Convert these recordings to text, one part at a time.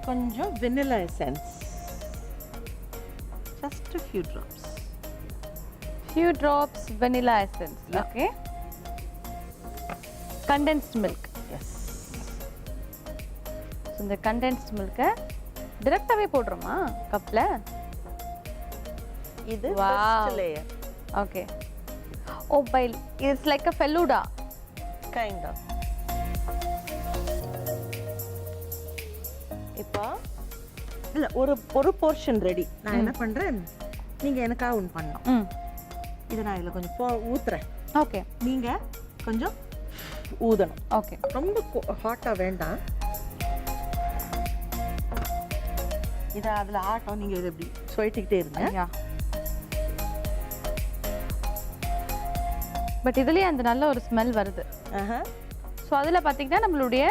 கொஞ்சம் vanilla essence, just a few drops. Few drops vanilla essence. Yeah. Okay. Condensed milk. Yes. So இந்த condensed milk டைரக்டாவே போடுறோமா கப்ல? இது Wow. first layer. Okay. Oh, it's like a feluda. Kind of. இப்போ இல்ல ஒரு portion ready. நான் என்ன பண்றேன், நீங்க எனக்காக ஒன்று பண்ணணும். இதை நான் இதில் கொஞ்சம் ஊத்துறேன். ஓகே. நீங்க கொஞ்சம் ஊதணும். ஓகே. ரொம்ப ஹாட்டாக வேண்டாம். இதை அதில் ஆட்டம் நீங்கள் இதை இப்படி சுழட்டிக்கிட்டே இருங்க. பட் இதுலேயே அந்த நல்ல ஒரு ஸ்மெல் வருது. ஸோ அதில் பார்த்தீங்கன்னா நம்மளுடைய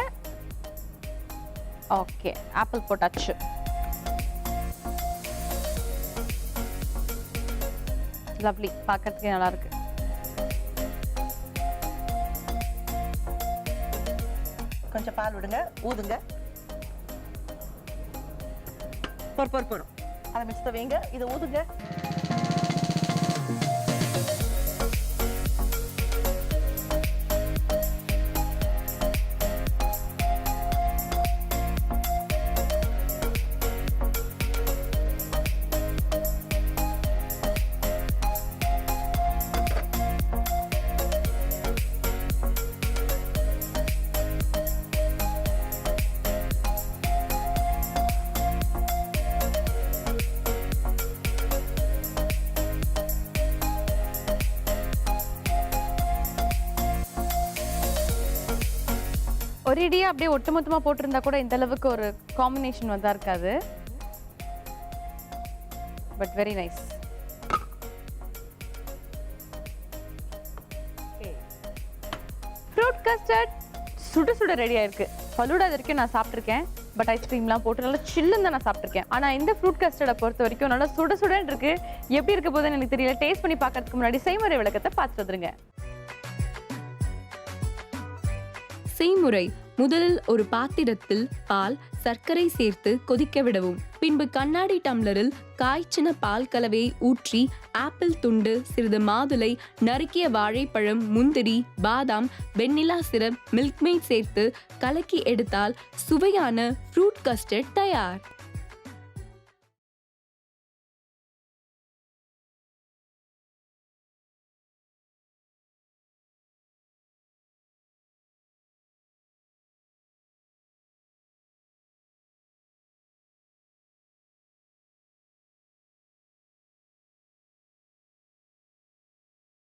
ஓகே ஆப்பிள் போட்டாச்சு. லவ்லி, பார்க்கறதுக்கே நல்லா இருக்கு. கொஞ்சம் பால் விடுங்க, ஊதுங்க. போடும் அதை மிக்ஸ் வைங்க, இதை ஊதுங்க. ஒரேடியா அப்படியே ஒட்டுமொத்தமா போட்டிருந்தா கூட இந்த அளவுக்கு ஒரு காம்பினேஷன் வந்தா இருக்காது. But very nice. Fruit custard சுட சுட ரெடி ஆயிருக்கு. ஃபலூடா இது வரைக்கும் நான் சாப்பிட்ருக்கேன், பட் ஐஸ்கிரீம்லாம் போட்டு நல்லா சில்லுன்னு தான் நான் சாப்பிட்ருக்கேன். ஆனால் இந்த ஃப்ரூட் கஸ்டர்டை பொறுத்த வரைக்கும் நல்லா சுட சுடன்னு இருக்கு. எப்படி இருக்க போதுன்னு எனக்கு தெரியல. டேஸ்ட் பண்ணி பார்க்கறதுக்கு முன்னாடி செய்முறை விளக்கத்தை பார்த்துட்டு வந்துருங்க. செய்முறை: முதலில் ஒரு பாத்திரத்தில் பால், சர்க்கரை சேர்த்து கொதிக்க விடவும். பின்பு கண்ணாடி டம்ளரில் காய்ச்சின பால் கலவையை ஊற்றி ஆப்பிள் துண்டு, சிறிது மாதுளை, நறுக்கிய வாழைப்பழம், முந்திரி, பாதாம், வெண்ணிலா சிரப், மில்க் மெய்ட் சேர்த்து கலக்கி எடுத்தால் சுவையான ஃப்ரூட் கஸ்டர்ட் தயார்.